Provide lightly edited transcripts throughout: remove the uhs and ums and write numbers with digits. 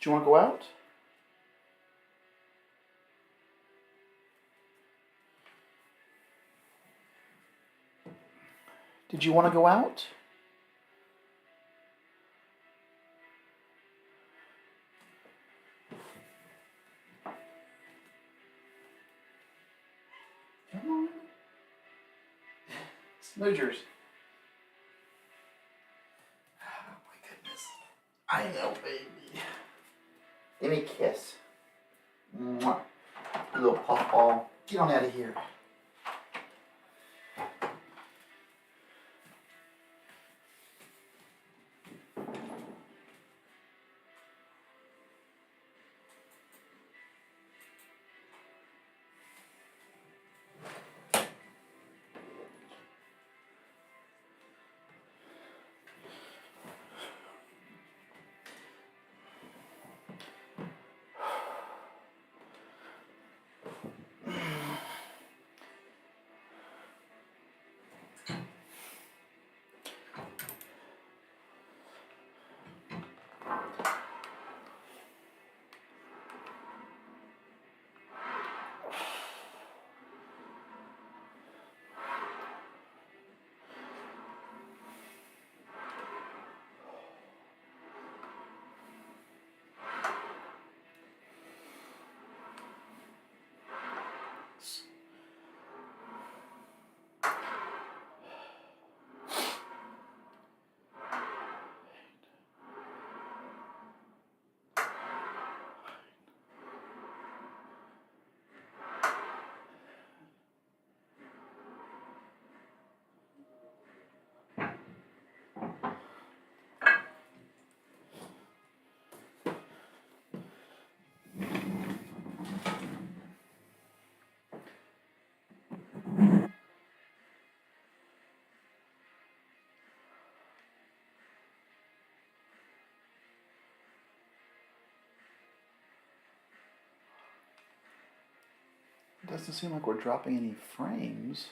Do you want to go out? Did you want to go out? Come on. Snoogers. Oh my goodness. I know, baby. Give me a kiss. Mwah. You little puffball. Get on out of here. It doesn't seem like we're dropping any frames.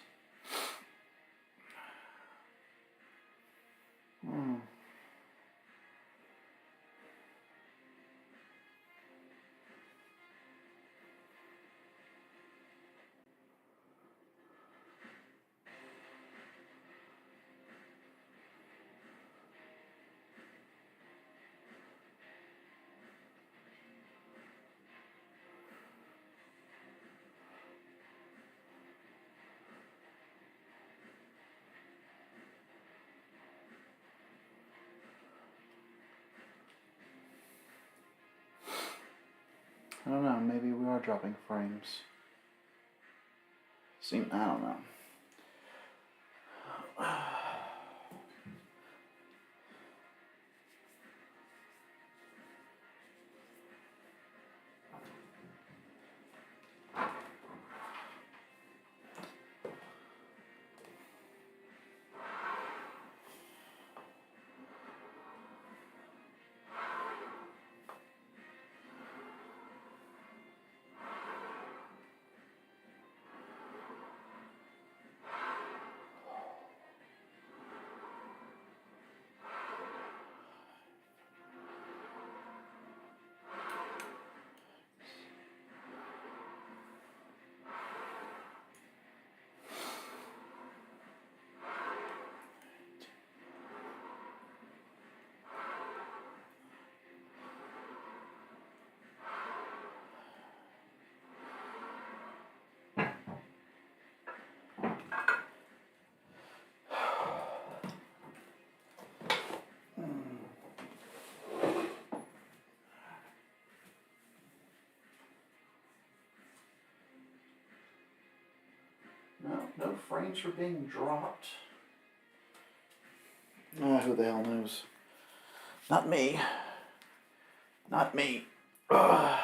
I don't know, maybe we are dropping frames. I don't know. No frames are being dropped. Who the hell knows? Not me. Not me. Ugh.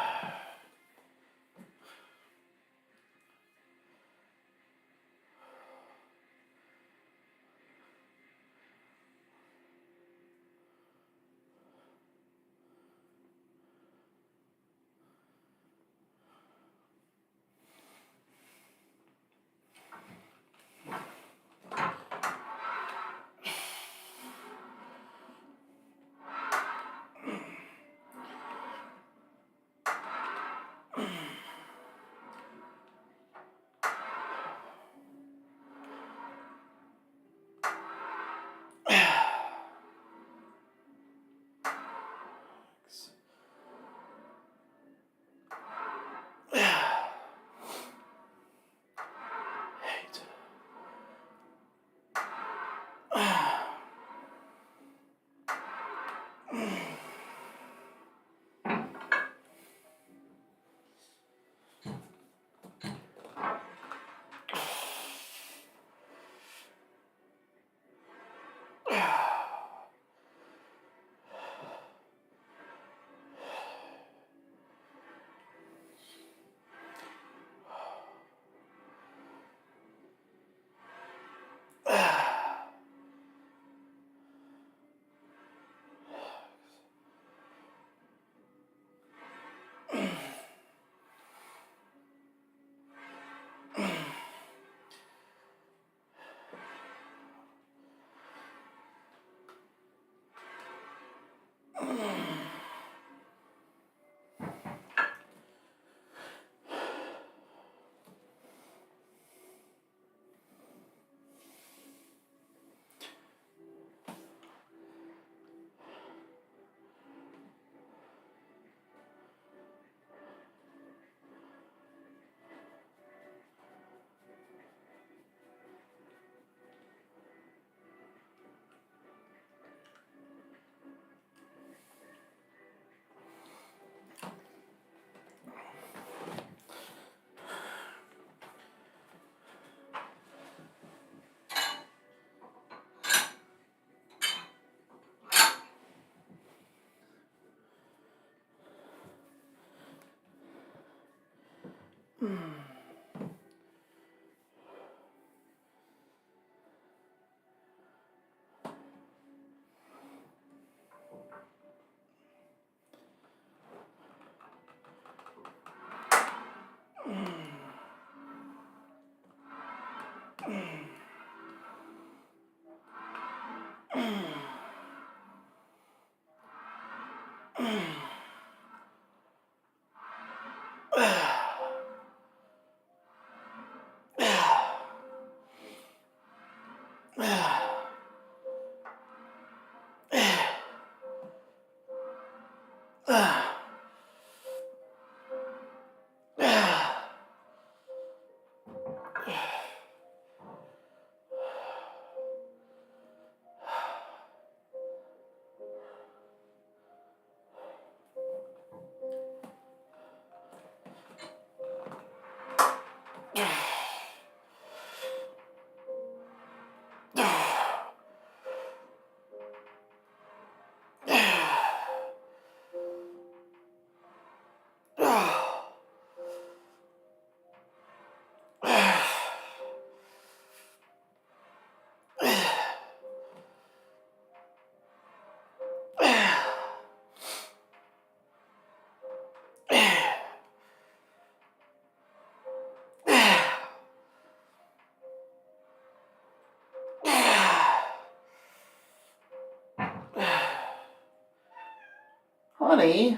Honey,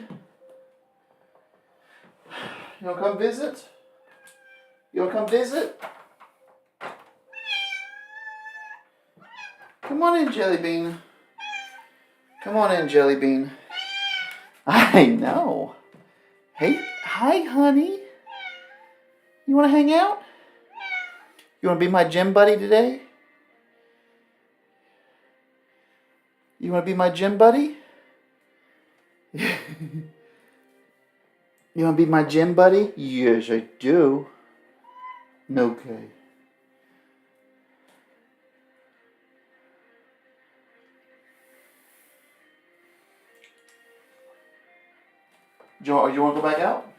you wanna come visit? You wanna come visit? Come on in, Jelly Bean. Come on in, Jelly Bean. I know. Hey, hi, honey. You wanna hang out? You wanna be my gym buddy today? You wanna be my gym buddy? You wanna be my gym buddy? Yes, I do. Okay. You want to go back out?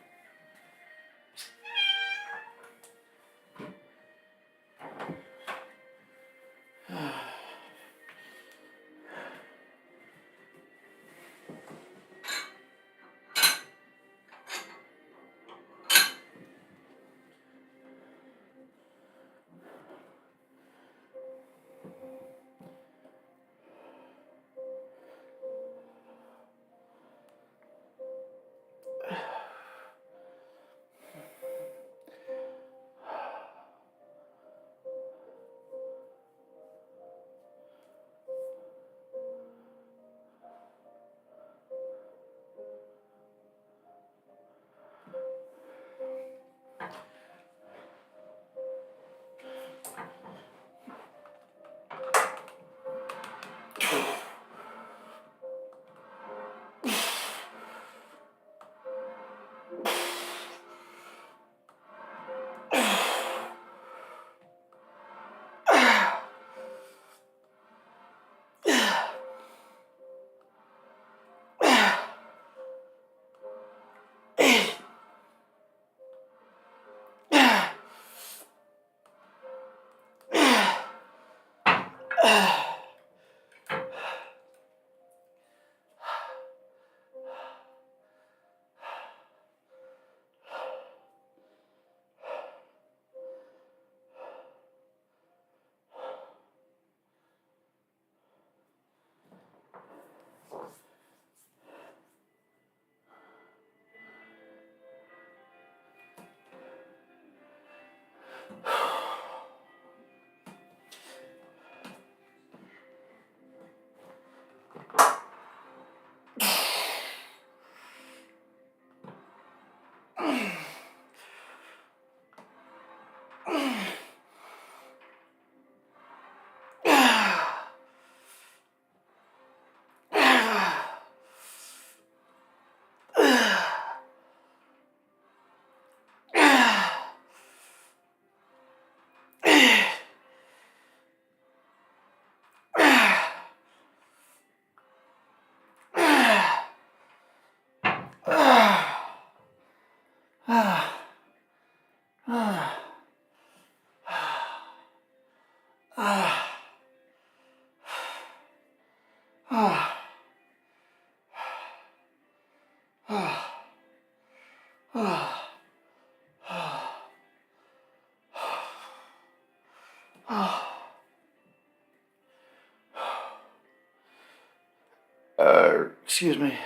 Excuse me.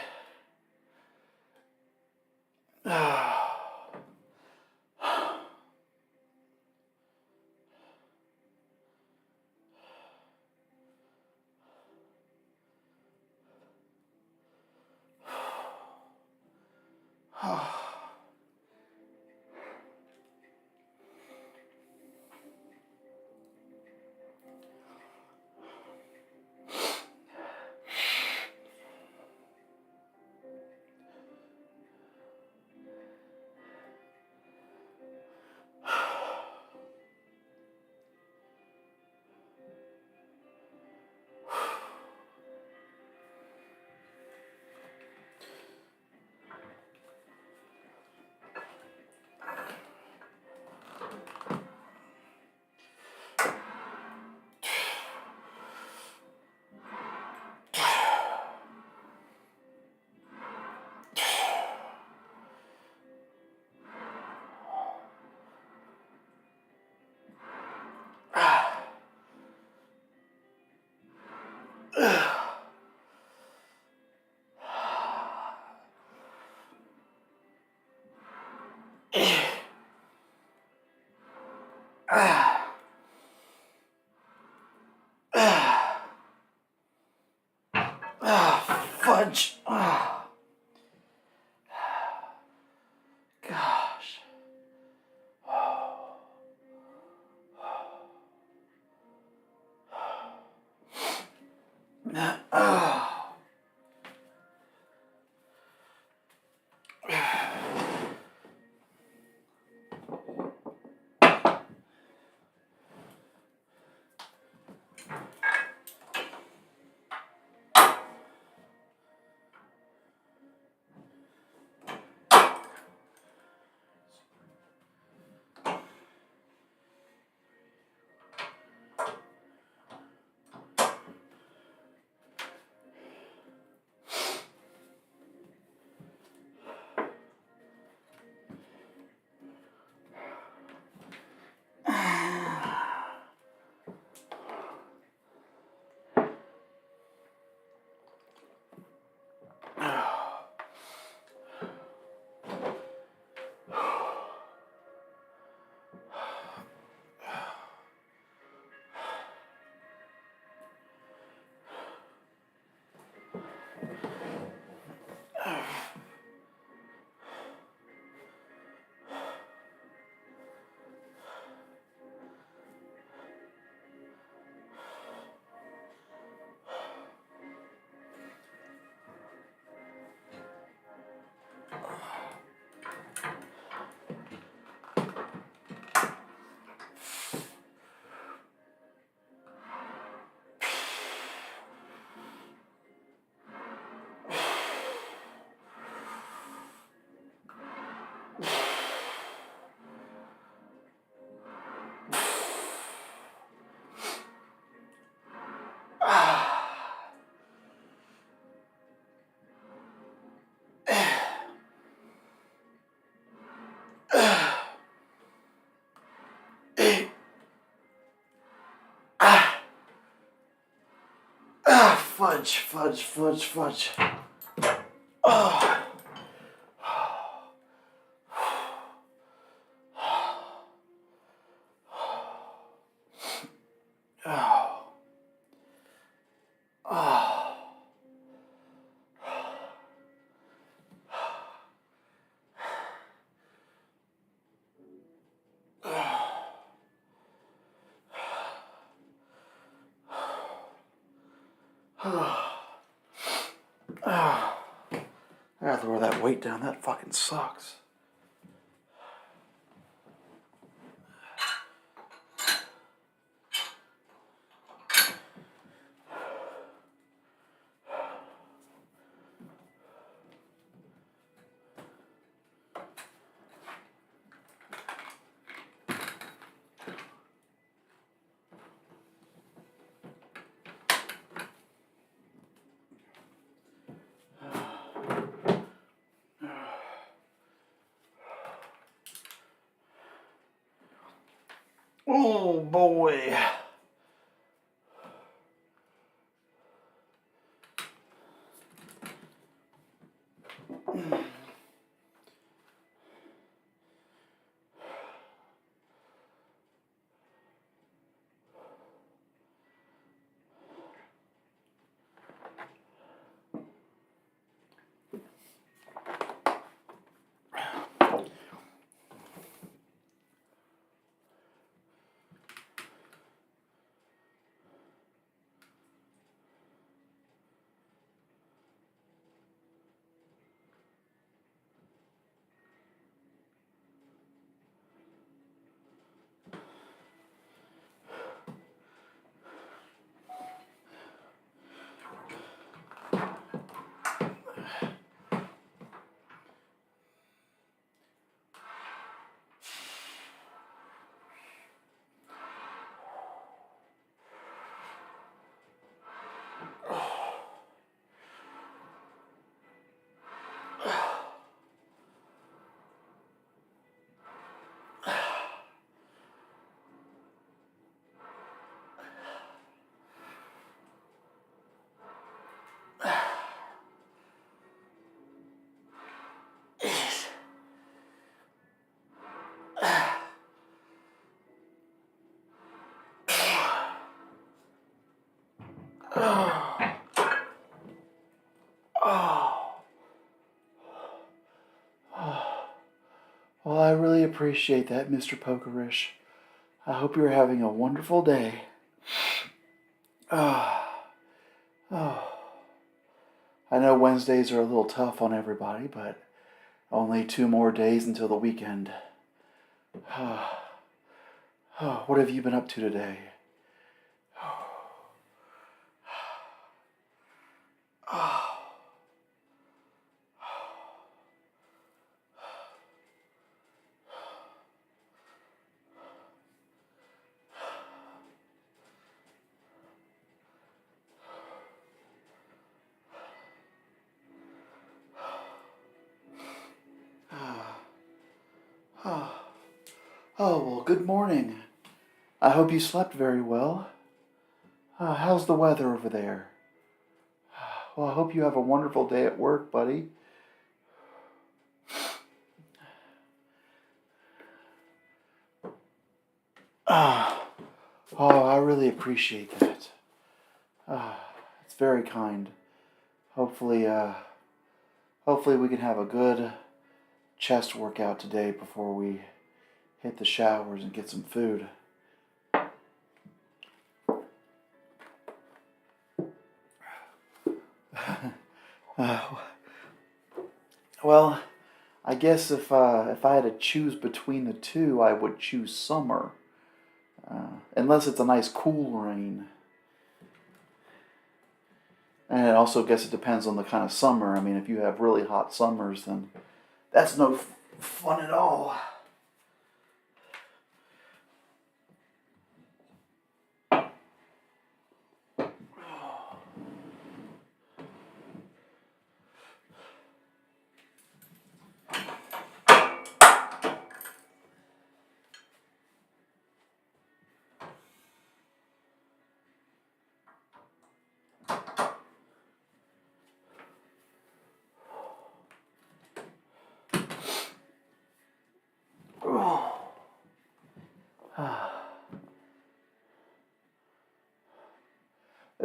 Fudge. Gosh. Fudge, fudge, fudge, fudge. Oh. Oh. Oh. I gotta throw that weight down. That fucking sucks. Oh boy. Well, I really appreciate that, Mr. Pokerish. I hope you're having a wonderful day. Ah, oh. I know Wednesdays are a little tough on everybody, but only 2 more days until the weekend. What have you been up to today? Oh, well, good morning. I hope you slept very well. How's the weather over there? Well, I hope you have a wonderful day at work, buddy. Ah, oh, I really appreciate that. It's very kind. Hopefully, hopefully we can have a good chest workout today before we hit the showers and get some food. Well, I guess if I had to choose between the two, I would choose summer. Unless it's a nice cool rain. And I also guess it depends on the kind of summer. I mean, if you have really hot summers, then that's no fun at all.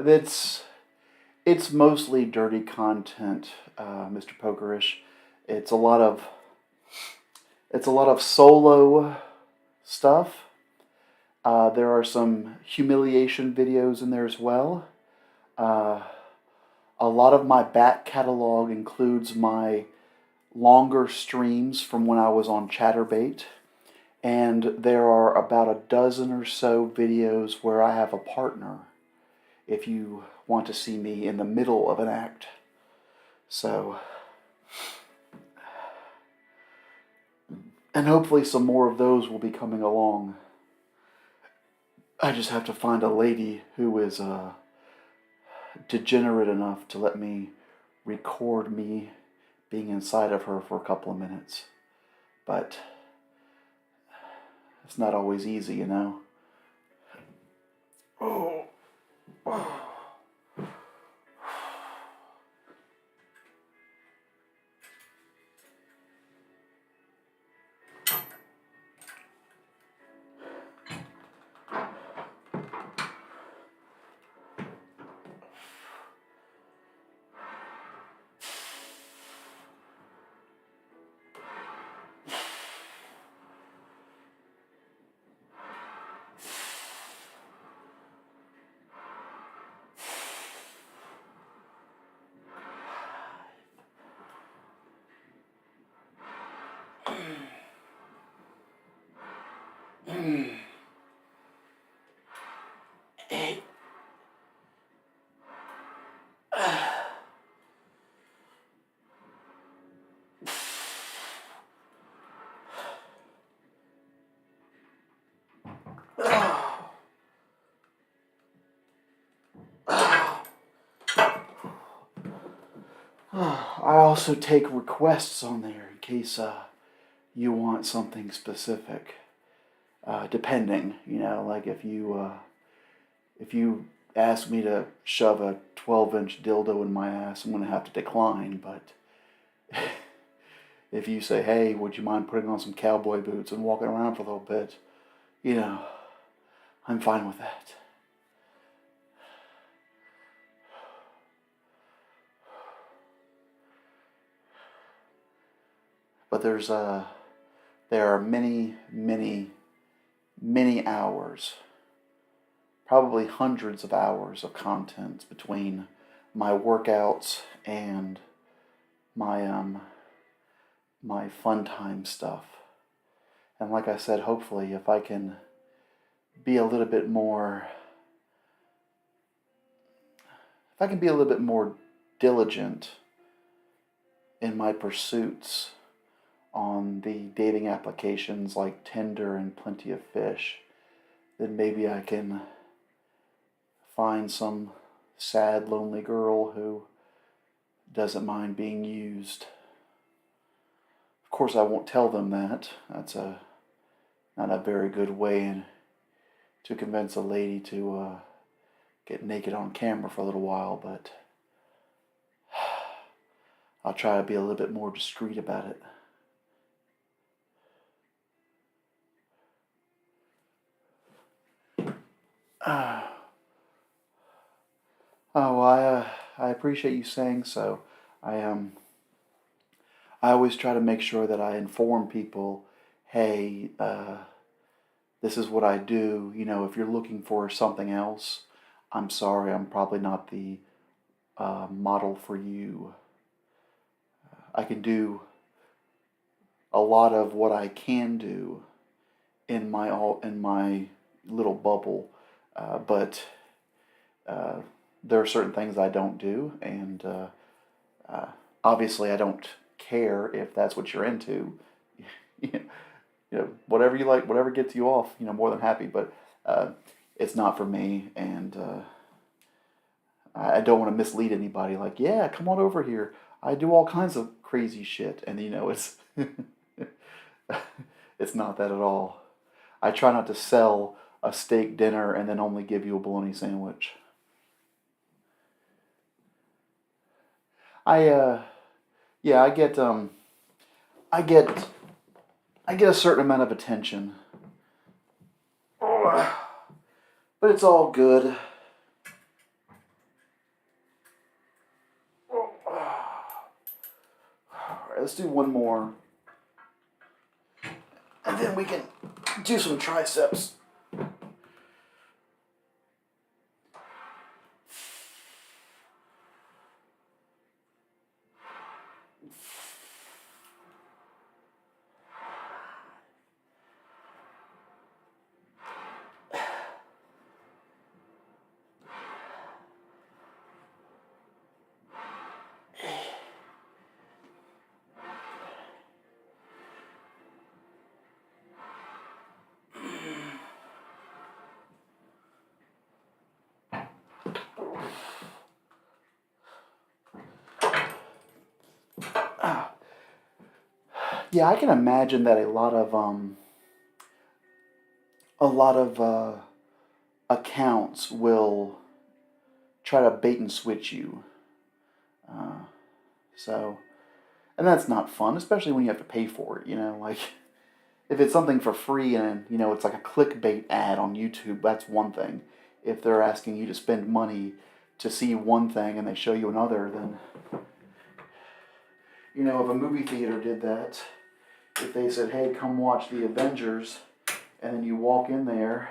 It's it's mostly dirty content, Mr. Pokerish. It's a lot of solo stuff. There are some humiliation videos in there as well. Uh, a lot of my back catalog includes my longer streams from when I was on Chatterbait. And there are about a dozen or so videos where I have a partner, if you want to see me in the middle of an act. So, and hopefully some more of those will be coming along. I just have to find a lady who is degenerate enough to let me record me being inside of her for a couple of minutes. But it's not always easy, you know. Oh. I also take requests on there in case you want something specific. Depending, you know, like if you ask me to shove a 12-inch dildo in my ass, I'm gonna have to decline. But if you say, hey, would you mind putting on some cowboy boots and walking around for a little bit, you know, I'm fine with that. But there are many, many, many hours, probably hundreds of hours of content between my workouts and my fun time stuff. And like I said, hopefully if I can be a little bit more diligent in my pursuits on the dating applications like Tinder and Plenty of Fish, then maybe I can find some sad, lonely girl who doesn't mind being used. Of course, I won't tell them that. That's not a very good way to convince a lady to get naked on camera for a little while, but I'll try to be a little bit more discreet about it. I appreciate you saying so. I always try to make sure that I inform people, hey, this is what I do. You know, if you're looking for something else, I'm sorry, I'm probably not the model for you. I can do a lot of what I can do in my little bubble, but there are certain things I don't do, and obviously I don't care if that's what you're into. You know, whatever you like, whatever gets you off, you know, more than happy. But it's not for me, and I don't want to mislead anybody. Like, yeah, come on over here. I do all kinds of crazy shit, and you know, it's it's not that at all. I try not to sell a steak dinner and then only give you a bologna sandwich. Yeah, I get a certain amount of attention, but it's all good. All right, let's do one more, and then we can do some triceps. Yeah, I can imagine that a lot of accounts will try to bait and switch you. Uh, so, and that's not fun, especially when you have to pay for it. You know, like if it's something for free and you know it's like a clickbait ad on YouTube, that's one thing. If they're asking you to spend money to see one thing and they show you another, then you know if a movie theater did that, if they said, "Hey, come watch the Avengers," and then you walk in there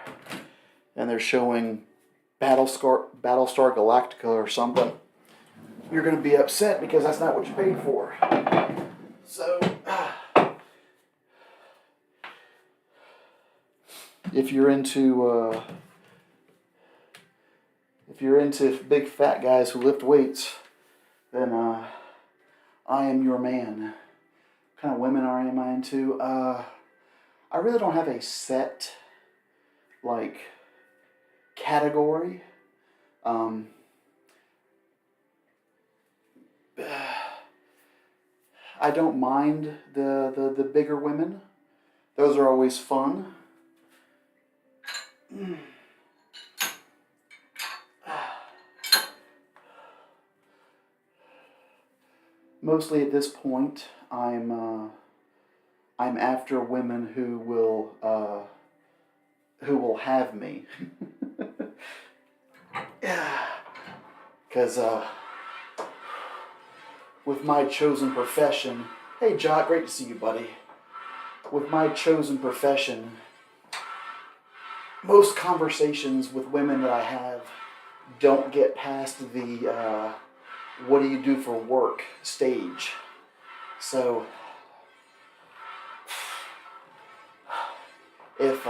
and they're showing Battlestar Galactica or something, you're going to be upset because that's not what you paid for. So, if you're into big fat guys who lift weights, then I am your man. What kind of women am I into? I really don't have a set like category. I don't mind the bigger women. Those are always fun. Mostly at this point, I'm after women who will have me. Yeah, because with my chosen profession, hey Jock, great to see you, buddy. with my chosen profession, most conversations with women that I have don't get past the what do you do for work stage. So if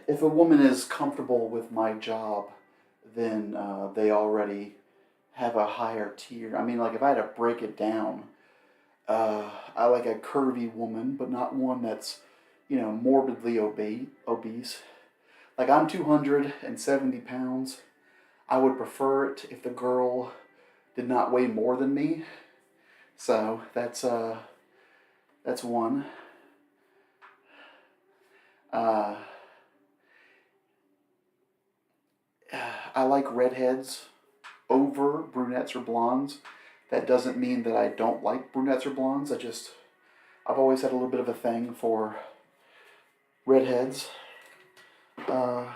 if a woman is comfortable with my job, then they already have a higher tier. I mean, like if I had to break it down, I like a curvy woman, but not one that's, morbidly obese. Like I'm 270 pounds. I would prefer it if the girl did not weigh more than me. So that's one. Uh, I like redheads over brunettes or blondes. That doesn't mean that I don't like brunettes or blondes. I've always had a little bit of a thing for redheads. I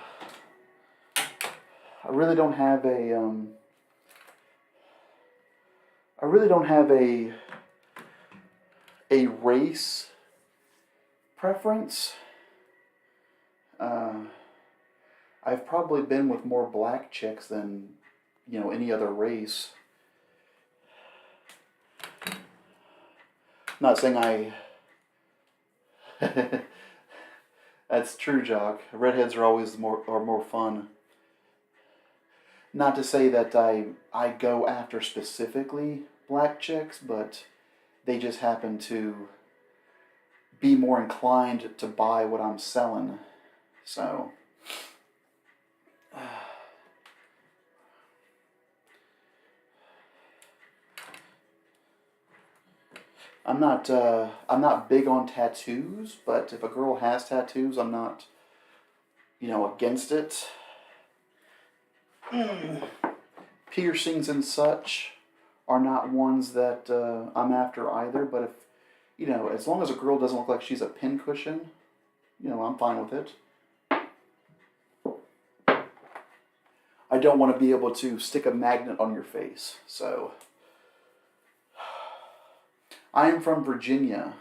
really don't have a race preference. I've probably been with more black chicks than, any other race. Not saying I... That's true, Jock. Redheads are always more fun. Not to say that I go after specifically black chicks, but they just happen to be more inclined to buy what I'm selling. So... I'm not big on tattoos, but if a girl has tattoos, I'm not, against it. Piercings and such are not ones that I'm after either, but if, as long as a girl doesn't look like she's a pincushion, I'm fine with it. I don't want to be able to stick a magnet on your face, so... I am from Virginia.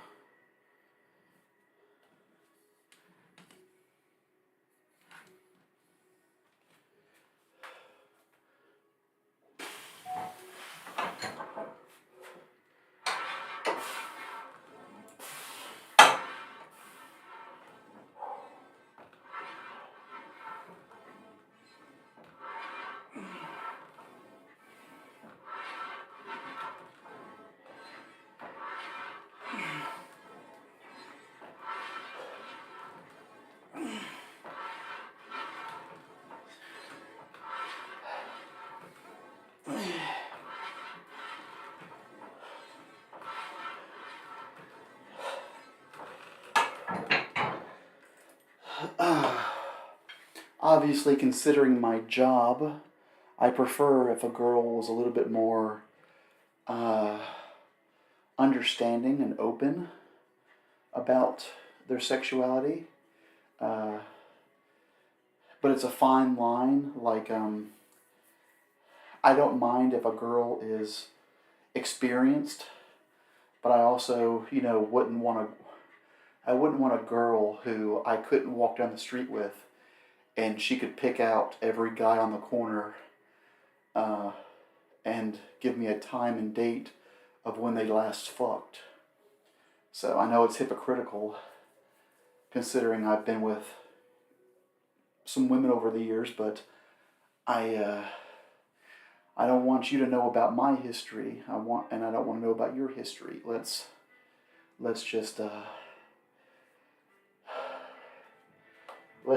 Obviously, considering my job, I prefer if a girl was a little bit more understanding and open about their sexuality. But it's a fine line. Like, I don't mind if a girl is experienced, but I also, wouldn't want a girl who I couldn't walk down the street with and she could pick out every guy on the corner and give me a time and date of when they last fucked. So I know it's hypocritical considering I've been with some women over the years, but I don't want you to know about my history. I don't want to know about your history. Let's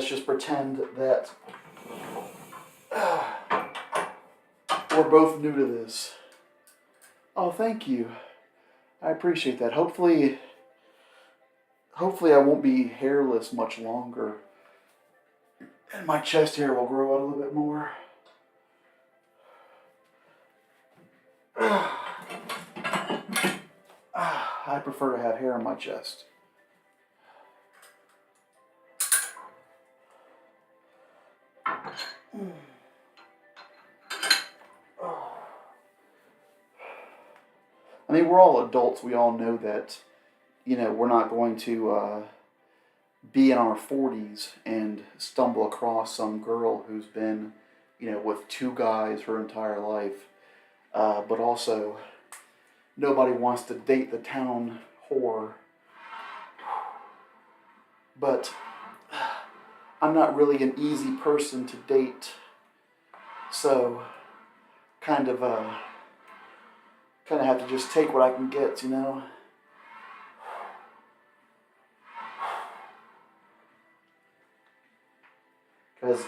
just pretend that we're both new to this. Oh, thank you. I appreciate that. Hopefully I won't be hairless much longer. And my chest hair will grow out a little bit more. I prefer to have hair on my chest. I mean, we're all adults. We all know that, we're not going to be in our 40s and stumble across some girl who's been, with two guys her entire life. But also, nobody wants to date the town whore. But I'm not really an easy person to date. So, kind of have to just take what I can get, Because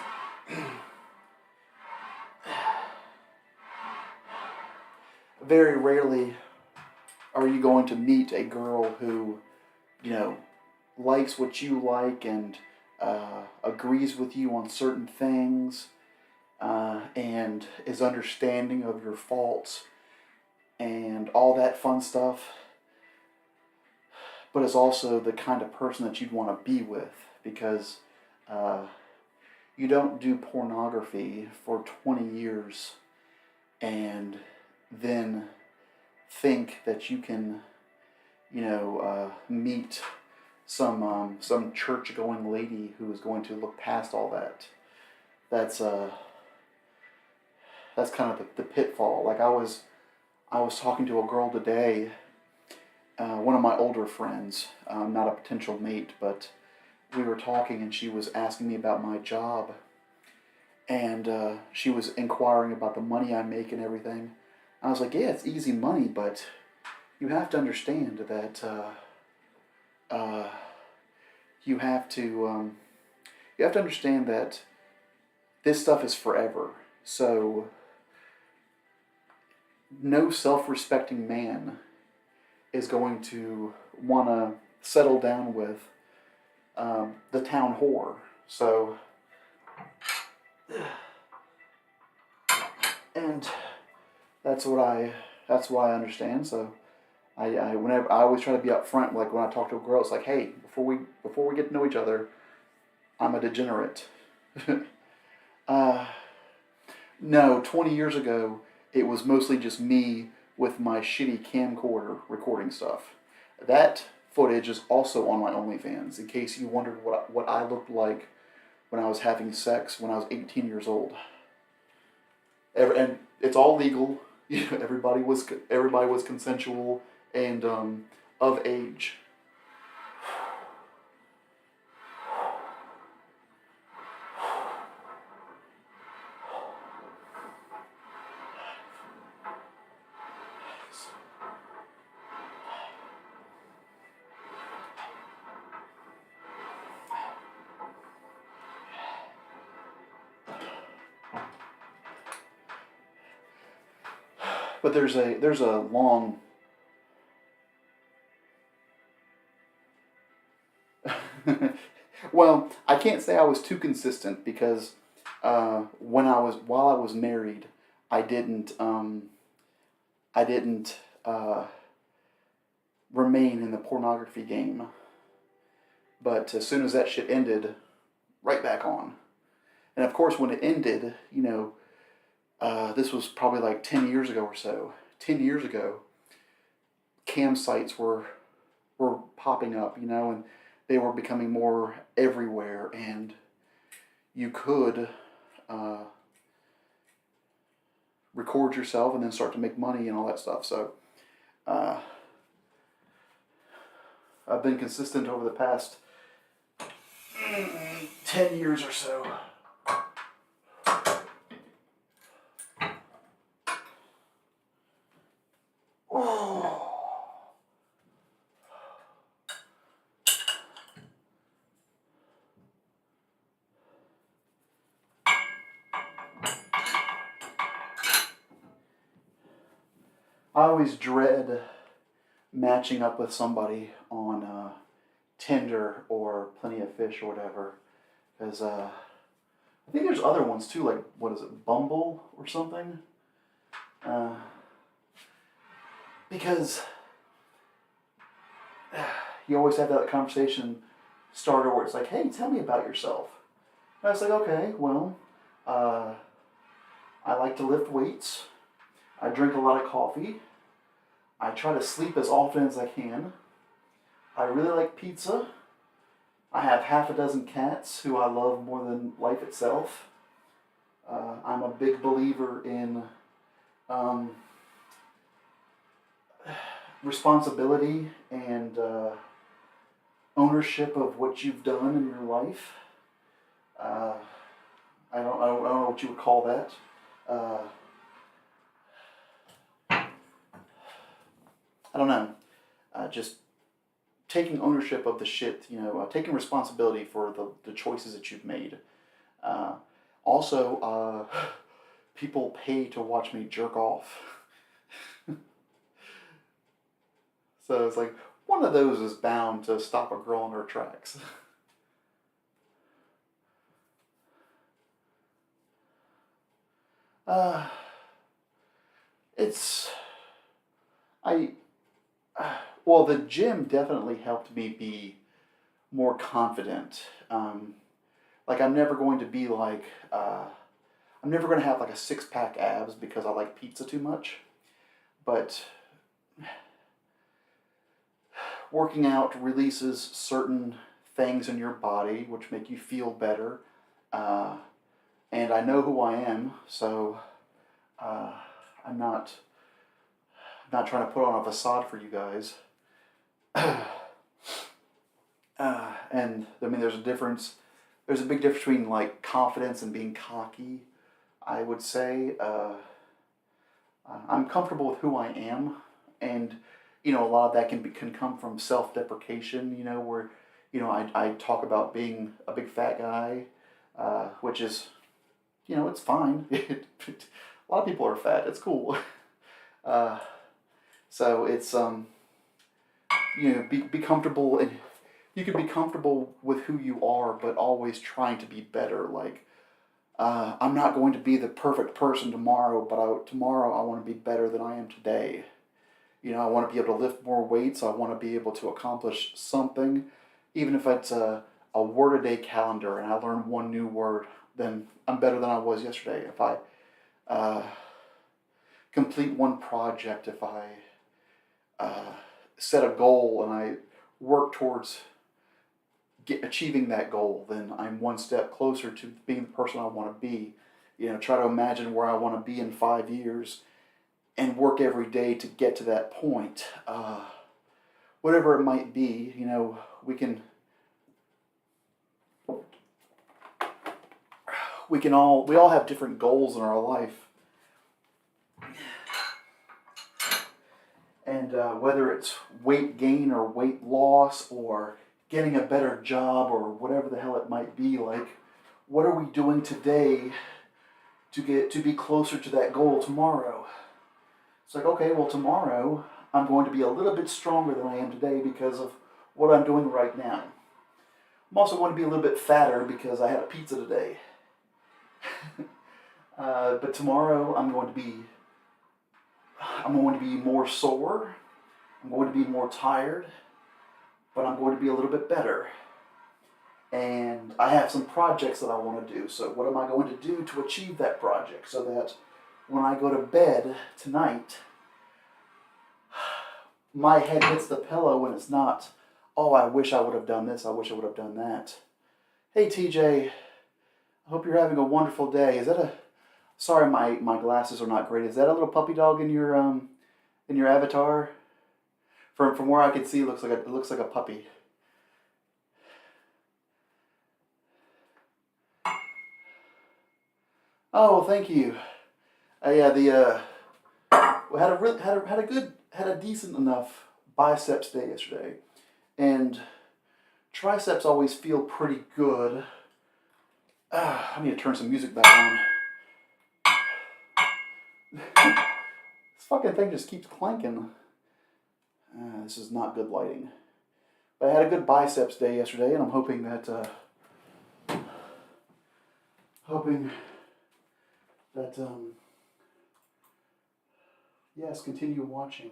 very rarely are you going to meet a girl who, likes what you like and agrees with you on certain things and is understanding of your faults and all that fun stuff, but is also the kind of person that you'd want to be with because you don't do pornography for 20 years and then think that you can, meet some church-going lady who is going to look past all that. That's kind of the pitfall. Like I was talking to a girl today, one of my older friends, not a potential mate, but we were talking and she was asking me about my job. And she was inquiring about the money I make and everything. I was like, yeah, it's easy money, but you have to understand that you have to understand that this stuff is forever. So no self-respecting man is going to want to settle down with the town whore. So, and that's what I understand. So I always try to be upfront. Like when I talk to a girl, it's like, hey, before we get to know each other, I'm a degenerate. No, 20 years ago, it was mostly just me with my shitty camcorder recording stuff. That footage is also on my OnlyFans, in case you wondered what I looked like when I was having sex when I was 18 years old. And it's all legal. Everybody was consensual and of age. But there's a long well, I can't say I was too consistent because while I was married, I didn't remain in the pornography game. But as soon as that shit ended, right back on. And of course, when it ended, this was probably like 10 years ago or so. 10 years ago, cam sites were popping up, and they were becoming more everywhere, and you could record yourself and then start to make money and all that stuff. So I've been consistent over the past 10 years or so. I always dread matching up with somebody on Tinder or Plenty of Fish or whatever, because I think there's other ones too, like what is it, Bumble or something? Because you always have that conversation starter where it's like, hey, tell me about yourself. And I was like, okay, well, Uh, I like to lift weights. I drink a lot of coffee. I try to sleep as often as I can. I really like pizza. I have half a dozen cats who I love more than life itself. I'm a big believer in um, responsibility and ownership of what you've done in your life. Uh, I don't know what you would call that. Uh, I don't know. Just taking ownership of the shit, taking responsibility for the choices that you've made. Uh, also, people pay to watch me jerk off. So it's like, one of those is bound to stop a girl in her tracks. Uh, it's, I, well, the gym definitely helped me be more confident. Like, I'm never going to be like, I'm never going to have like a six pack abs because I like pizza too much. But working out releases certain things in your body which make you feel better. Uh, and I know who I am, so uh, I'm not trying to put on a facade for you guys. And I mean, there's a difference. There's a big difference between like confidence and being cocky. I would say I'm comfortable with who I am, and a lot of that can come from self deprecation. Where I talk about being a big fat guy, which is it's fine. A lot of people are fat. It's cool. Uh, so it's be comfortable, and you can be comfortable with who you are, but always trying to be better. Like I'm not going to be the perfect person tomorrow, but tomorrow I want to be better than I am today. I want to be able to lift more weights. I want to be able to accomplish something, even if it's a word a day calendar and I learn one new word, then I'm better than I was yesterday. If I uh, complete one project, if I uh, set a goal and I work towards achieving that goal, then I'm one step closer to being the person I want to be. Try to imagine where I want to be in 5 years and work every day to get to that point. Whatever it might be, we all have different goals in our life. And whether it's weight gain or weight loss or getting a better job or whatever the hell it might be, like, what are we doing today to be closer to that goal tomorrow? It's like, okay, well, tomorrow I'm going to be a little bit stronger than I am today because of what I'm doing right now. I'm also going to be a little bit fatter because I had a pizza today. But tomorrow I'm going to be more sore. I'm going to be more tired, but I'm going to be a little bit better. And I have some projects that I want to do. So what am I going to do to achieve that project so that when I go to bed tonight, my head hits the pillow and it's not, oh, I wish I would have done this, I wish I would have done that. Hey, TJ, I hope you're having a wonderful day. Is that sorry, my glasses are not great. Is that a little puppy dog in your avatar? From where I can see, it looks like a puppy. Oh, well, thank you. Yeah, we had a decent enough biceps day yesterday, and triceps always feel pretty good. I need to turn some music back on. This fucking thing just keeps clanking. This is not good lighting. But I had a good biceps day yesterday, and I'm hoping that yes, continue watching.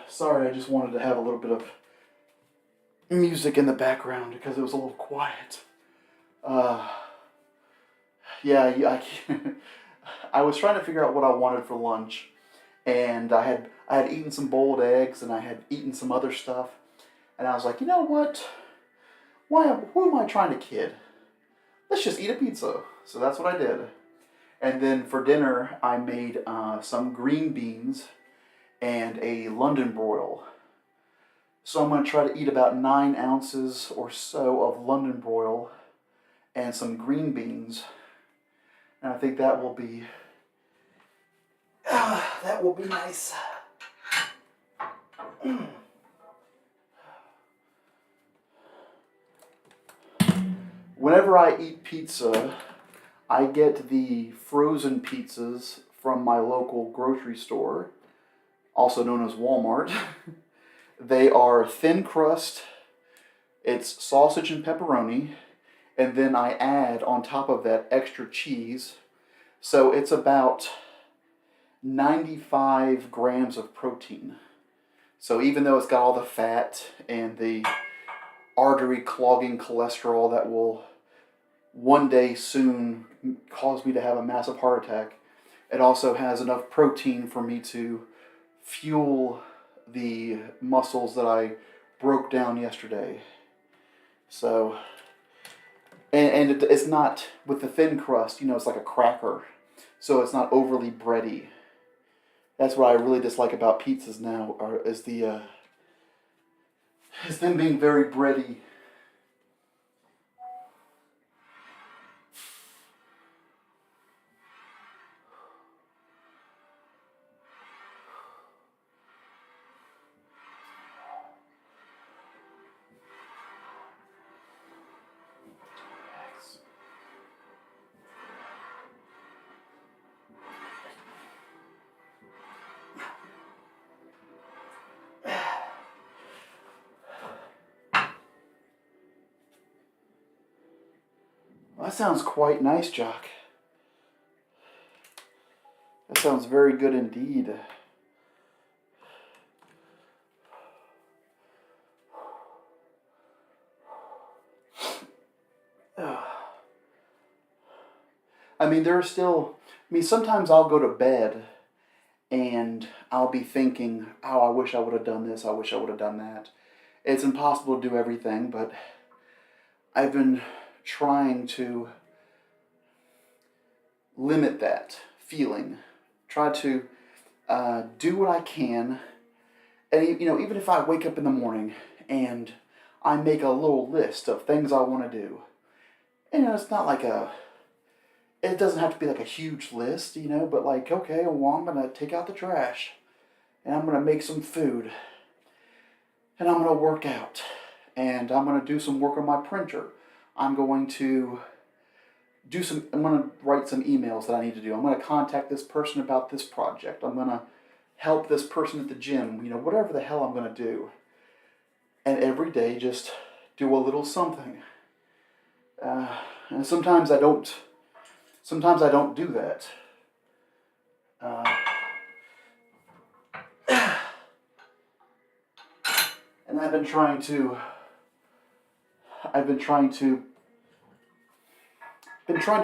Sorry, I just wanted to have a little bit of music in the background because it was a little quiet. Uh, yeah, I was trying to figure out what I wanted for lunch, and I had eaten some boiled eggs, and I had eaten some other stuff, and I was like, you know what? Who am I trying to kid? Let's just eat a pizza. So that's what I did. And then for dinner, I made some green beans and a London broil. So I'm going to try to eat about 9 ounces or so of London broil and some green beans. And I think that will be nice. Whenever I eat pizza, I get the frozen pizzas from my local grocery store, also known as Walmart. They are thin crust, it's sausage and pepperoni, and then I add on top of that extra cheese. So it's about 95 grams of protein. So even though it's got all the fat and the artery clogging cholesterol that will one day soon cause me to have a massive heart attack, it also has enough protein for me to fuel the muscles that I broke down yesterday. So, and it's not, with the thin crust, it's like a cracker. So it's not overly bready. That's what I really dislike about pizzas now, is them being very bready. Well, that sounds quite nice, Jock. That sounds very good indeed. I mean, sometimes I'll go to bed and I'll be thinking, oh, I wish I would have done this, I wish I would have done that. It's impossible to do everything, but I've been trying to limit that feeling. Try to do what I can. And, even if I wake up in the morning and I make a little list of things I want to do, it's not like it doesn't have to be like a huge list, but like, okay, well, I'm going to take out the trash and I'm going to make some food and I'm going to work out and I'm going to do some work on my printer. I'm going to write some emails that I need to do. I'm going to contact this person about this project. I'm going to help this person at the gym, whatever the hell I'm going to do. And every day just do a little something. And sometimes I don't do that. And I've been trying to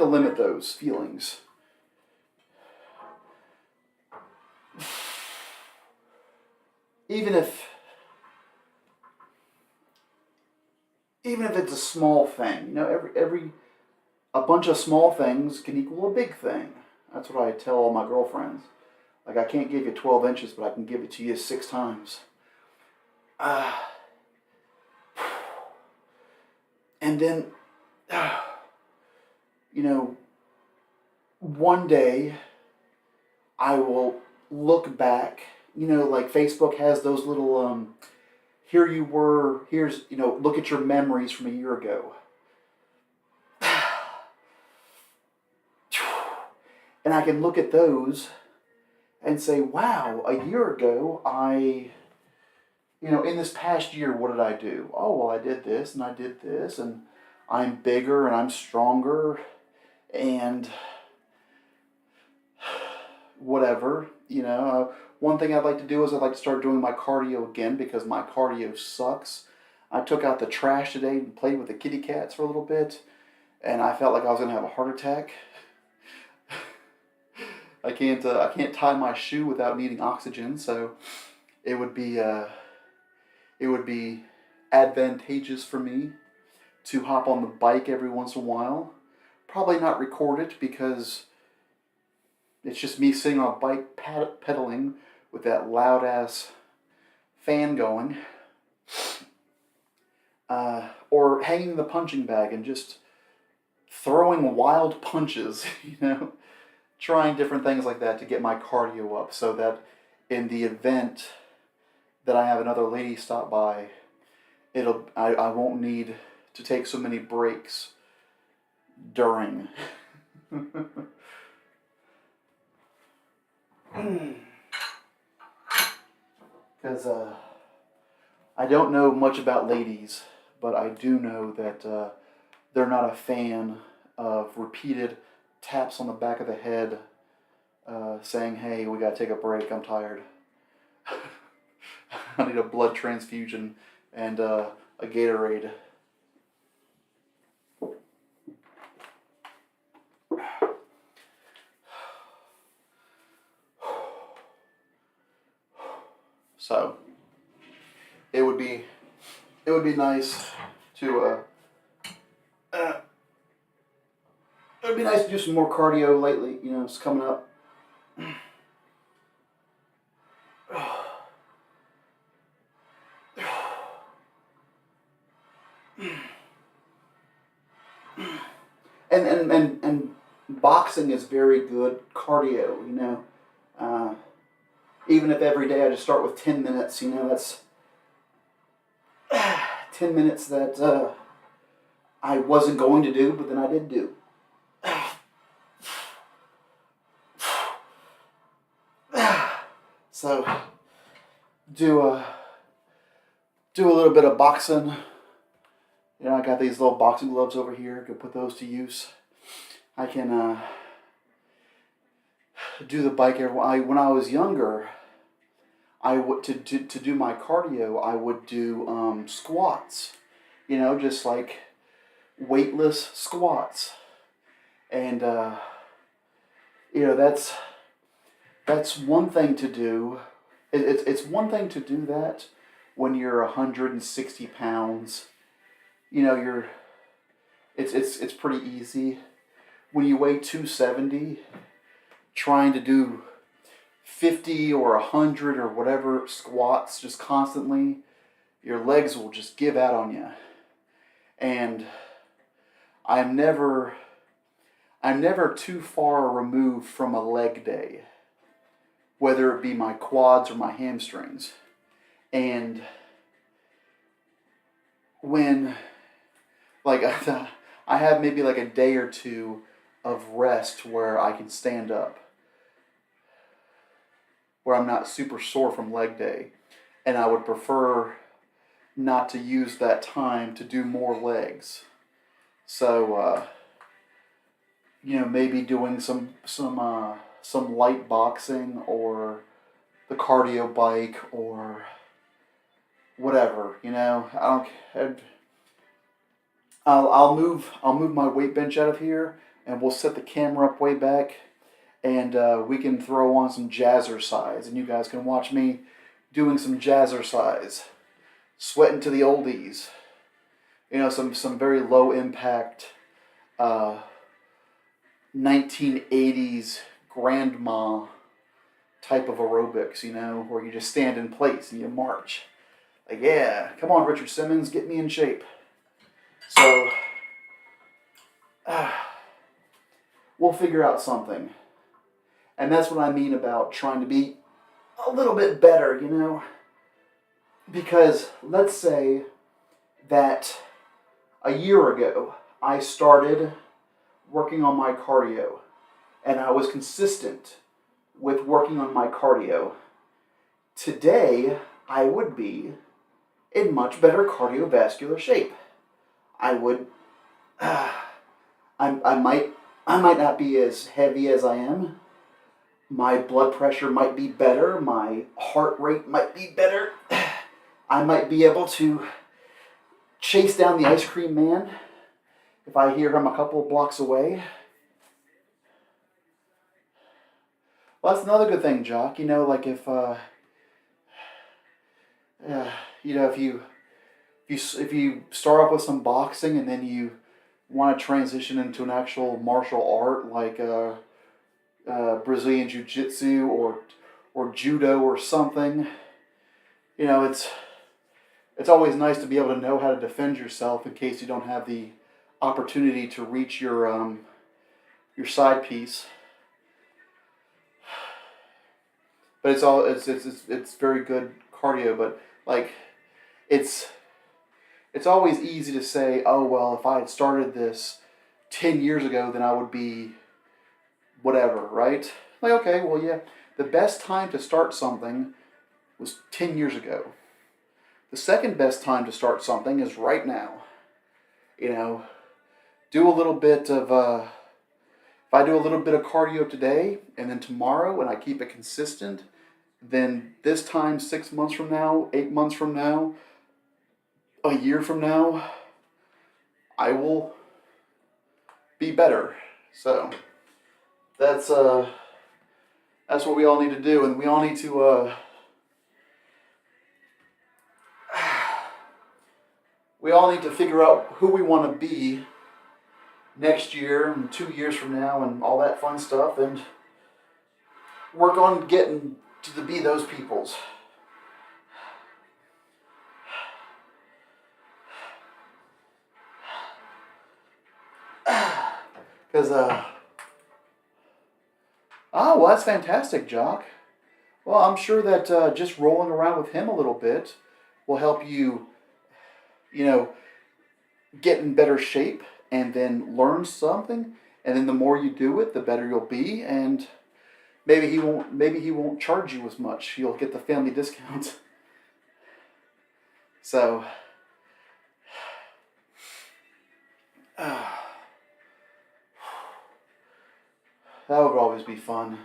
limit those feelings. Even if it's a small thing, a bunch of small things can equal a big thing. That's what I tell all my girlfriends. Like, I can't give you 12 inches, but I can give it to you 6 times. And then, one day I will look back, like Facebook has those little, here you were, look at your memories from a year ago. And I can look at those and say, wow, a year ago, in this past year, what did I do? Oh, well, I did this and I did this, and I'm bigger and I'm stronger and whatever, One thing I'd like to do is I'd like to start doing my cardio again because my cardio sucks. I took out the trash today and played with the kitty cats for a little bit, and I felt like I was gonna have a heart attack. I can't tie my shoe without needing oxygen, so it would be advantageous for me to hop on the bike every once in a while. Probably not record it because it's just me sitting on a bike pedaling with that loud ass fan going. Or hanging the punching bag and just throwing wild punches, trying different things like that to get my cardio up so that in the event that I have another lady stop by, I won't need to take so many breaks during. Because I don't know much about ladies, but I do know that they're not a fan of repeated taps on the back of the head saying, hey, we gotta take a break, I'm tired. I need a blood transfusion and a Gatorade. So it would be nice to it would be nice to do some more cardio lately. It's coming up. And boxing is very good cardio. Even if every day I just start with 10 minutes, that's 10 minutes that I wasn't going to do, but then I did do. So, do a little bit of boxing. I got these little boxing gloves over here. Could put those to use. I can do the bike when I was younger. I would to do my cardio. I would do squats. Just like weightless squats, and that's one thing to do. It's one thing to do that when you're 160 pounds. It's pretty easy. When you weigh 270, trying to do 50 or 100 or whatever squats just constantly, your legs will just give out on you. And I'm never too far removed from a leg day, whether it be my quads or my hamstrings. And when, like, I have maybe like a day or two of rest where I can stand up, where I'm not super sore from leg day, and I would prefer not to use that time to do more legs. So, maybe doing some light boxing or the cardio bike or whatever. I'll move my weight bench out of here, and we'll set the camera up way back, and we can throw on some jazzercise, and you guys can watch me doing some jazzercise, sweating to the oldies. Some very low impact 1980s grandma type of aerobics, where you just stand in place and you march. Like, yeah, come on, Richard Simmons, get me in shape. So, we'll figure out something. And that's what I mean about trying to be a little bit better, Because let's say that a year ago, I started working on my cardio, and I was consistent with working on my cardio. Today, I would be in much better cardiovascular shape. I would, I might not be as heavy as I am. My blood pressure might be better. My heart rate might be better. I might be able to chase down the ice cream man if I hear him a couple of blocks away. Well, that's another good thing, Jock. You know, like if you know, if you start off with some boxing and then you want to transition into an actual martial art like Brazilian Jiu-Jitsu or judo or something, you know, it's always nice to be able to know how to defend yourself in case you don't have the opportunity to reach your side piece. But it's very good cardio. But like it's always easy to say, oh well, if I had started this 10 years ago, then I would be whatever, right? Like okay, well yeah, the best time to start something was 10 years ago. The second best time to start something is right now. You know, do a little bit of if I do a little bit of cardio today and then tomorrow and I keep it consistent, then this time 6 months from now, 8 months from now, a year from now, I will be better. So that's what we all need to do, and we all need to figure out who we want to be next year and 2 years from now and all that fun stuff, and work on getting to be those peoples. Because well, that's fantastic, Jock. Well, I'm sure that just rolling around with him a little bit will help you, you know, get in better shape and then learn something. And then the more you do it, the better you'll be. And maybe he won't charge you as much. You'll get the family discount. So, that would always be fun.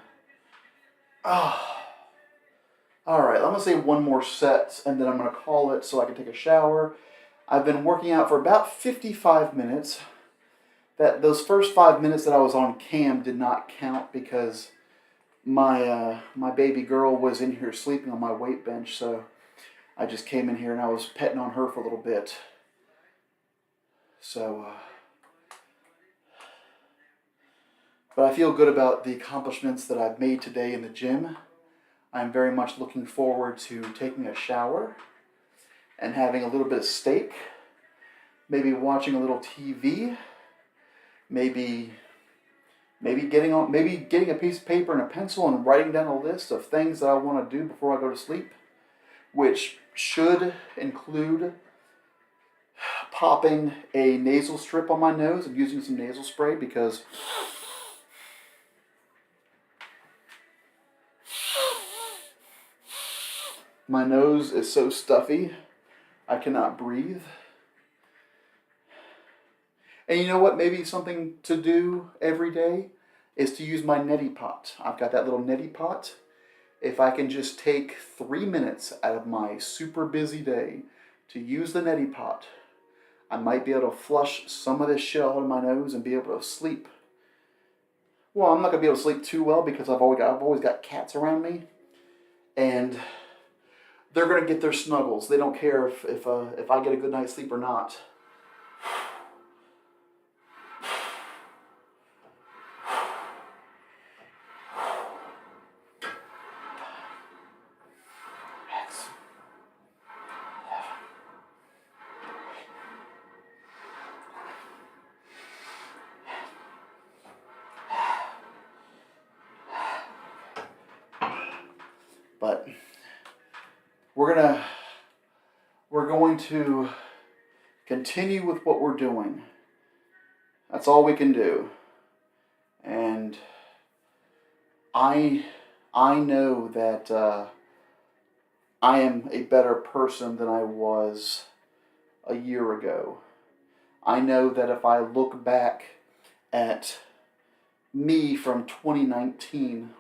Alright, I'm going to say one more set and then I'm going to call it so I can take a shower. I've been working out for about 55 minutes. Those first 5 minutes that I was on cam did not count because my baby girl was in here sleeping on my weight bench, so I just came in here and I was petting on her for a little bit. So, but I feel good about the accomplishments that I've made today in the gym. I'm very much looking forward to taking a shower and having a little bit of steak, maybe watching a little TV, maybe getting a piece of paper and a pencil and writing down a list of things that I want to do before I go to sleep, which should include popping a nasal strip on my nose and using some nasal spray because my nose is so stuffy, I cannot breathe. And you know what? Maybe something to do every day is to use my neti pot. I've got that little neti pot. If I can just take 3 minutes out of my super busy day to use the neti pot, I might be able to flush some of this shit out of my nose and be able to sleep. Well, I'm not going to be able to sleep too well because I've always got cats around me. And they're going to get their snuggles. They don't care if I get a good night's sleep or not. But we're going to continue with what we're doing. That's all we can do. And I know that I am a better person than I was a year ago. I know that if I look back at me from 2019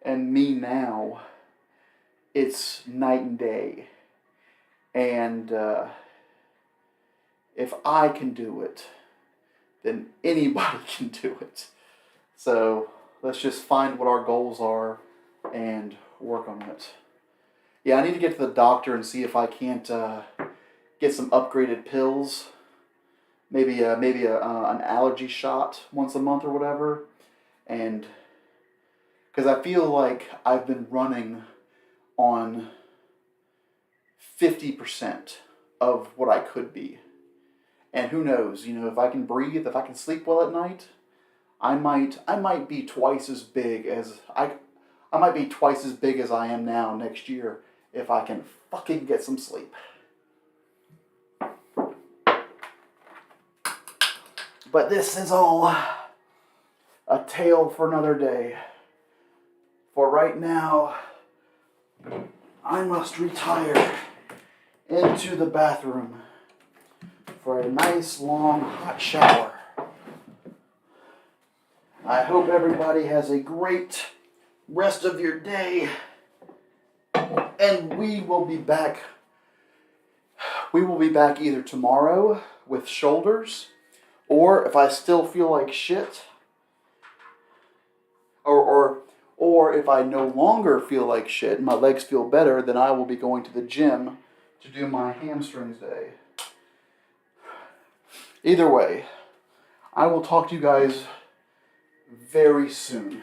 and me now, it's night and day. And if I can do it, then anybody can do it. So let's just find what our goals are and work on it. Yeah, I need to get to the doctor and see if I can't get some upgraded pills. Maybe an allergy shot once a month or whatever. And because I feel like I've been running on 50% of what I could be. And who knows, if I can breathe, if I can sleep well at night, I might be twice as big as I might be twice as big as I am now next year if I can fucking get some sleep. But this is all a tale for another day. For right now, I must retire into the bathroom for a nice long hot shower. I hope everybody has a great rest of your day, and we will be back. We will be back either tomorrow with shoulders, or if I still feel like shit, or if I no longer feel like shit and my legs feel better, then I will be going to the gym to do my hamstrings day. Either way, I will talk to you guys very soon.